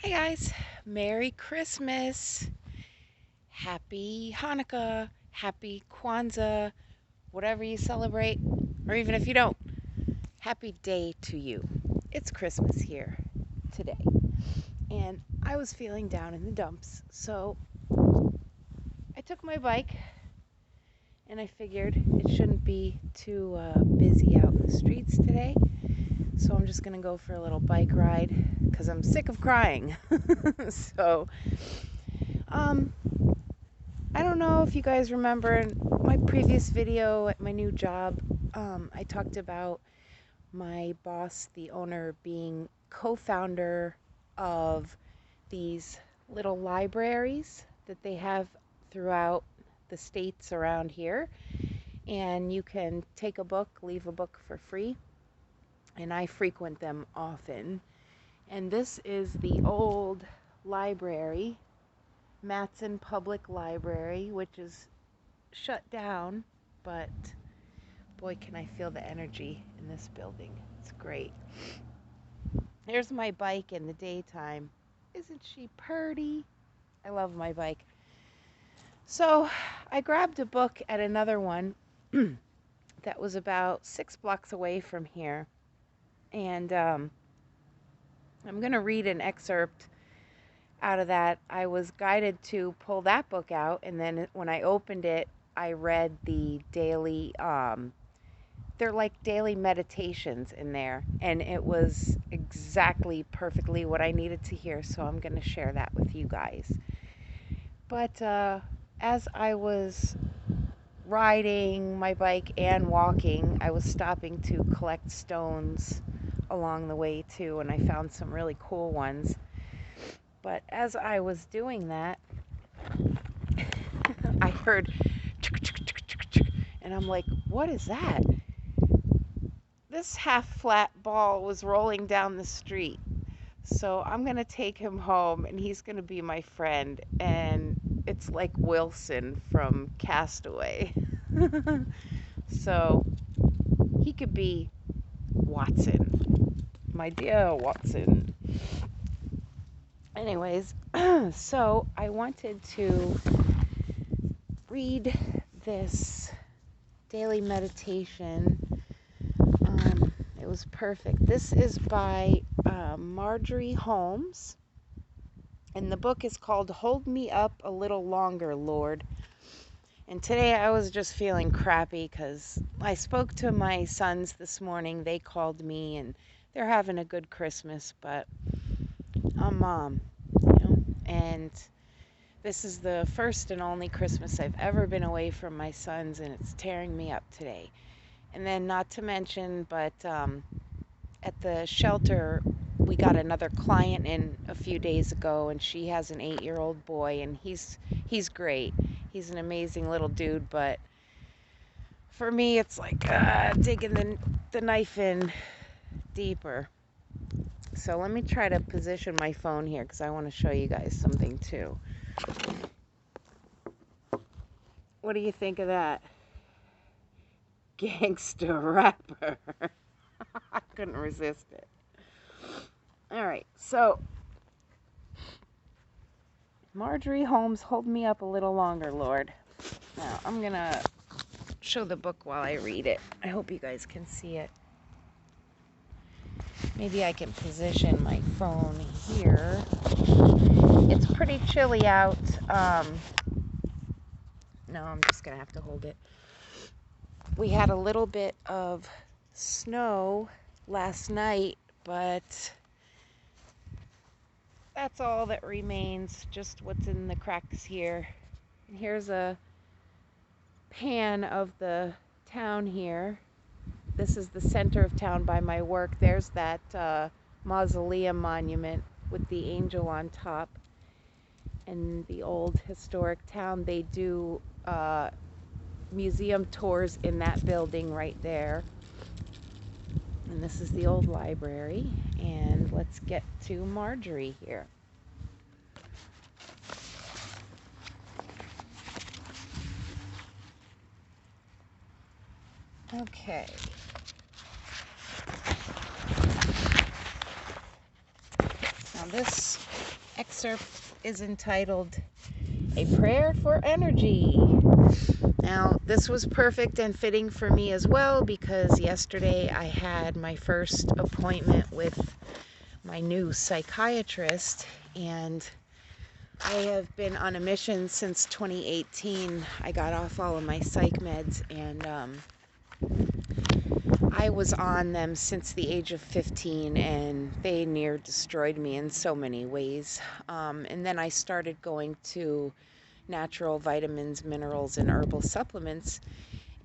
Hi guys, Merry Christmas, Happy Hanukkah, Happy Kwanzaa, whatever you celebrate, or even if you don't, happy day to you. It's Christmas here today, and I was feeling down in the dumps, so I took my bike and I figured it shouldn't be too busy out in the streets today, so I'm just gonna go for a little bike ride because I'm sick of crying. so, um, I don't know if you guys remember in my previous video at my new job, I talked about my boss, the owner, being co-founder of these little libraries that they have throughout the states around here. And you can take a book, leave a book for free, and I frequent them often. And this is the old library, Matson Public Library, which is shut down, but boy, can I feel the energy in this building. It's great. There's my bike in the daytime. Isn't she purty? I love my bike. So I grabbed a book at another one that was about 6 blocks away from here. And I'm going to read an excerpt out of that. I was guided to pull that book out, and then when I opened it, I read the daily they're like daily meditations in there, and it was exactly perfectly what I needed to hear, so I'm going to share that with you guys. But as I was riding my bike and walking, I was stopping to collect stones along the way too, and I found some really cool ones. But as I was doing that, I heard and I'm like, what is that? This half-flat ball was rolling down the street. So I'm going to take him home, and he's going to be my friend. And it's like Wilson from Castaway. So he could be Watson. My dear Watson. Anyways, so I wanted to read this daily meditation. It was perfect. This is by Marjorie Holmes, and the book is called Hold Me Up a Little Longer, Lord. And today I was just feeling crappy because I spoke to my sons this morning. They called me, and they're having a good Christmas, but I'm mom, and this is the first and only Christmas I've ever been away from my sons, and it's tearing me up today. And then not to mention, but at the shelter, we got another client in a few days ago, and she has an 8-year-old boy, and he's great. He's an amazing little dude, but for me, it's like digging the knife in deeper. So let me try to position my phone here because I want to show you guys something too. What do you think of that? Gangster rapper. I couldn't resist it. All right, so Marjorie Holmes, Hold Me Up a Little Longer, Lord. Now, I'm going to show the book while I read it. I hope you guys can see it. Maybe I can position my phone here. It's pretty chilly out. No, I'm just going to have to hold it. We had a little bit of snow last night, but that's all that remains, just what's in the cracks here. And here's a pan of the town here. This is the center of town by my work. There's that mausoleum monument with the angel on top. In the old historic town, they do museum tours in that building right there. And this is the old library. And let's get to Marjorie here. Okay. Now this excerpt is entitled A Prayer for Energy. Now, this was perfect and fitting for me as well because yesterday I had my first appointment with my new psychiatrist, and I have been on a mission since 2018. I got off all of my psych meds, and I was on them since the age of 15, and they near destroyed me in so many ways. And then I started going to natural vitamins, minerals, and herbal supplements.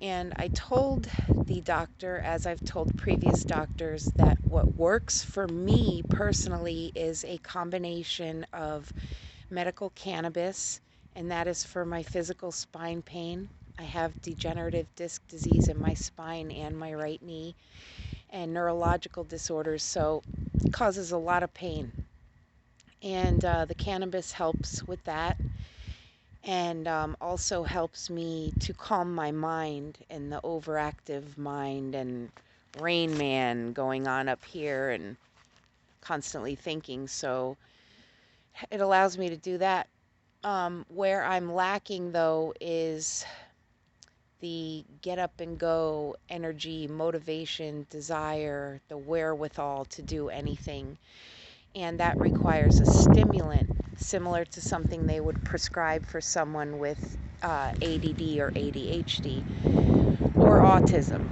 And I told the doctor, as I've told previous doctors, that what works for me personally is a combination of medical cannabis, and that is for my physical spine pain. I have degenerative disc disease in my spine and my right knee, and neurological disorders, so it causes a lot of pain. And the cannabis helps with that, and also helps me to calm my mind and the overactive mind and Rain Man going on up here and constantly thinking. So it allows me to do that. Where I'm lacking, though, is the get up and go energy, motivation, desire, the wherewithal to do anything. And that requires a stimulant similar to something they would prescribe for someone with ADD or ADHD or autism,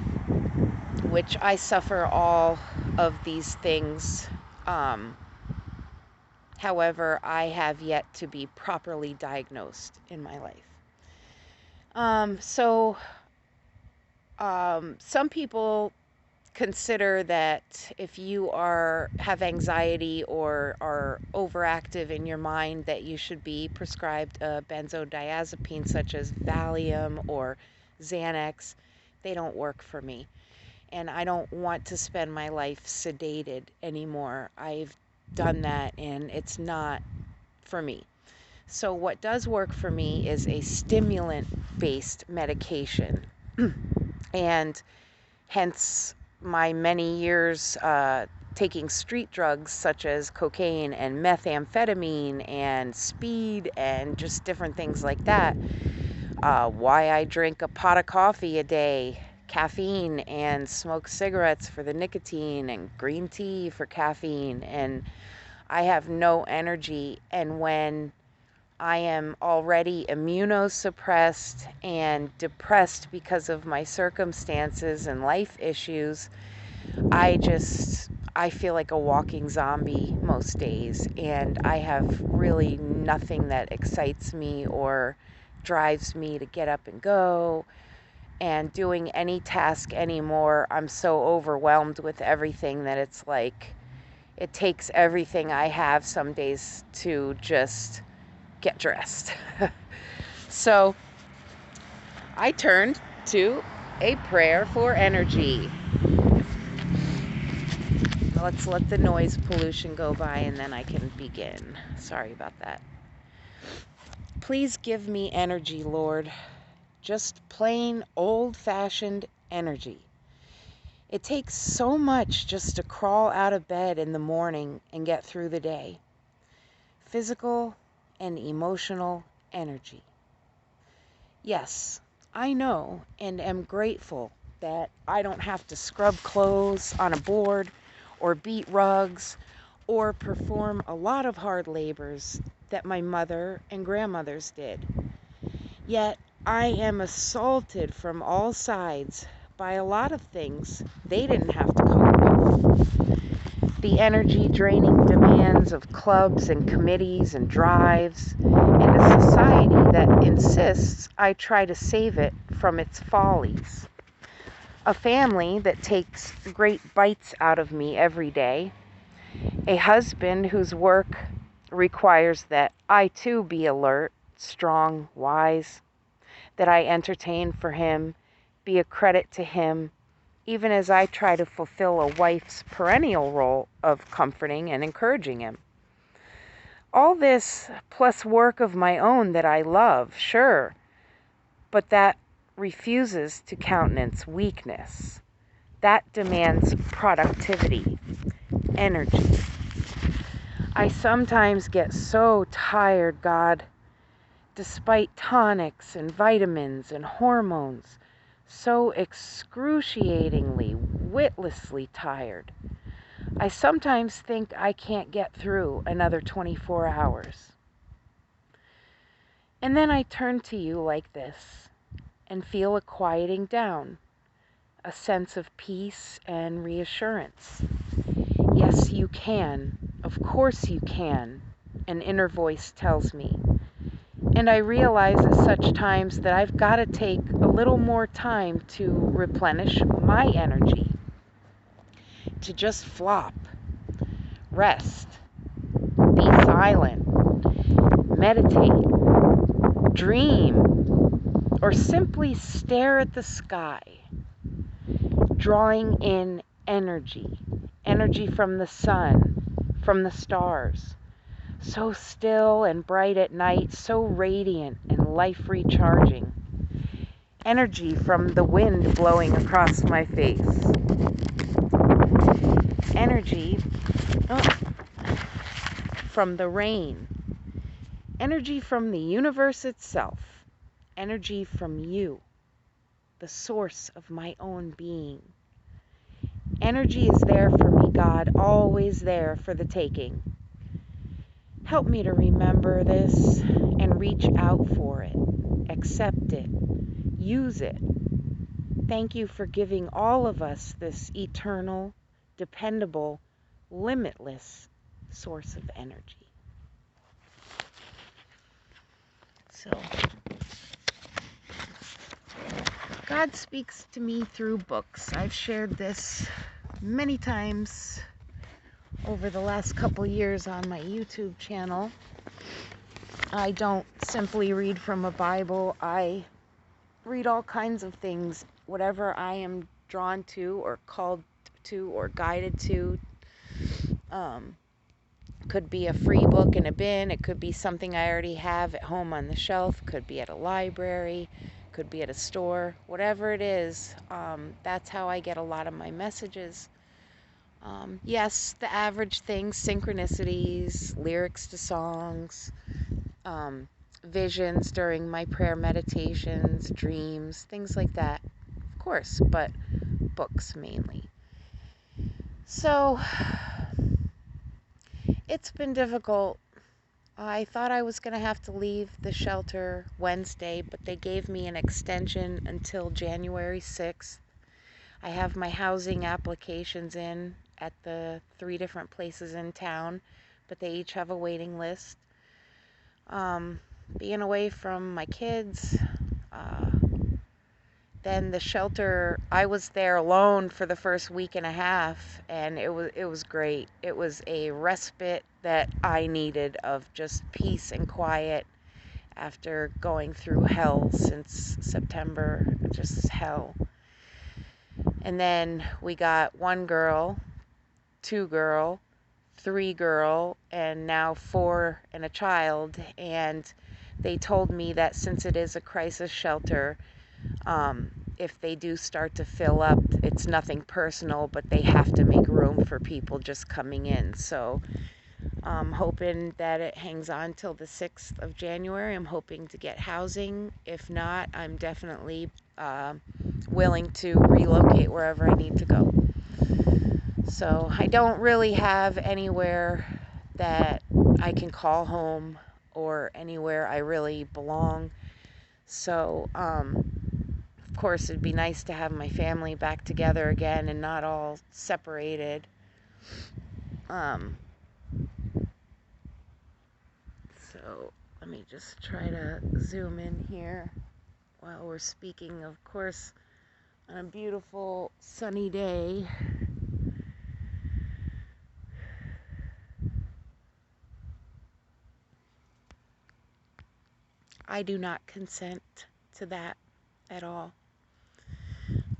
which I suffer all of these things. However, I have yet to be properly diagnosed in my life. Some people consider that if you have anxiety or are overactive in your mind, that you should be prescribed a benzodiazepine such as Valium or Xanax. They don't work for me, and I don't want to spend my life sedated anymore. I've done that, and it's not for me. So what does work for me is a stimulant-based medication, and hence my many years taking street drugs such as cocaine and methamphetamine and speed and just different things like that. Why I drink a pot of coffee a day, caffeine, and smoke cigarettes for the nicotine and green tea for caffeine, and I have no energy. And when I am already immunosuppressed and depressed because of my circumstances and life issues, I feel like a walking zombie most days, and I have really nothing that excites me or drives me to get up and go and doing any task anymore. I'm so overwhelmed with everything that it's like it takes everything I have some days to just get dressed. So I turned to a prayer for energy. Let's let the noise pollution go by and then I can begin. Sorry about that. Please give me energy, Lord. Just plain old-fashioned energy. It takes so much just to crawl out of bed in the morning and get through the day. Physical and emotional energy. Yes, I know and am grateful that I don't have to scrub clothes on a board or beat rugs or perform a lot of hard labors that my mother and grandmothers did. Yet I am assaulted from all sides by a lot of things they didn't have to cope with. The energy draining demands of clubs and committees and drives, and a society that insists I try to save it from its follies. A family that takes great bites out of me every day. A husband whose work requires that I too be alert, strong, wise, that I entertain for him, be a credit to him, even as I try to fulfill a wife's perennial role of comforting and encouraging him. All this plus work of my own that I love, sure, but that refuses to countenance weakness. That demands productivity, energy. I sometimes get so tired, God, despite tonics and vitamins and hormones, so excruciatingly, witlessly tired. I sometimes think I can't get through another 24 hours. And then I turn to you like this and feel a quieting down, a sense of peace and reassurance. Yes, you can. Of course you can, an inner voice tells me. And I realize at such times that I've got to take a little more time to replenish my energy, to just flop, rest, be silent, meditate, dream, or simply stare at the sky, drawing in energy, energy from the sun, from the stars, so still and bright at night, so radiant and life recharging. Energy from the wind blowing across my face. Energy from the rain. Energy from the universe itself. Energy from you, the source of my own being. Energy is there for me, God, always there for the taking. Help me to remember this and reach out for it, accept it, use it. Thank you for giving all of us this eternal, dependable, limitless source of energy. So, God speaks to me through books. I've shared this many times over the last couple years on my YouTube channel. I don't simply read from a Bible. I read all kinds of things, whatever I am drawn to or called to or guided to. Could be a free book in a bin. It could be something I already have at home on the shelf. Could be at a library. Could be at a store. Whatever it is, that's how I get a lot of my messages. Yes, the average things, synchronicities, lyrics to songs, visions during my prayer meditations, dreams, things like that, of course, but books mainly. So, it's been difficult. I thought I was going to have to leave the shelter Wednesday, but they gave me an extension until January 6th. I have my housing applications in at the 3 different places in town, but they each have a waiting list. Being away from my kids, then the shelter, I was there alone for the first week and a half, and it was great. It was a respite that I needed of just peace and quiet after going through hell since September, just hell. And then we got 1 girl, 2 girl, 3 girl, and now 4 and a child. And they told me that since it is a crisis shelter, if they do start to fill up, it's nothing personal, but they have to make room for people just coming in. So I'm hoping that it hangs on till the 6th of January. I'm hoping to get housing. If not, I'm definitely willing to relocate wherever I need to go. So I don't really have anywhere that I can call home or anywhere I really belong. So, of course, it'd be nice to have my family back together again and not all separated. So let me just try to zoom in here while we're speaking, of course, on a beautiful sunny day. I do not consent to that at all.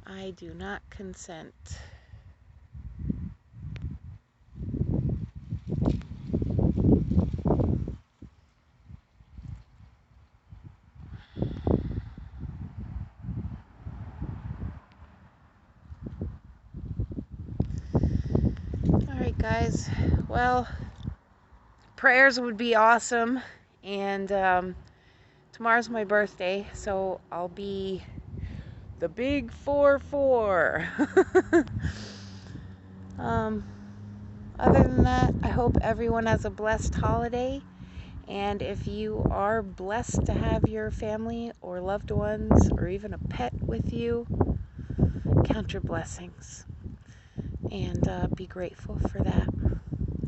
I do not consent. Alright guys, well, prayers would be awesome. And tomorrow's my birthday, so I'll be the big 4-4. Other than that, I hope everyone has a blessed holiday. And if you are blessed to have your family or loved ones or even a pet with you, count your blessings and be grateful for that.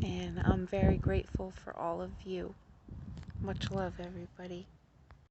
And I'm very grateful for all of you. Much love, everybody.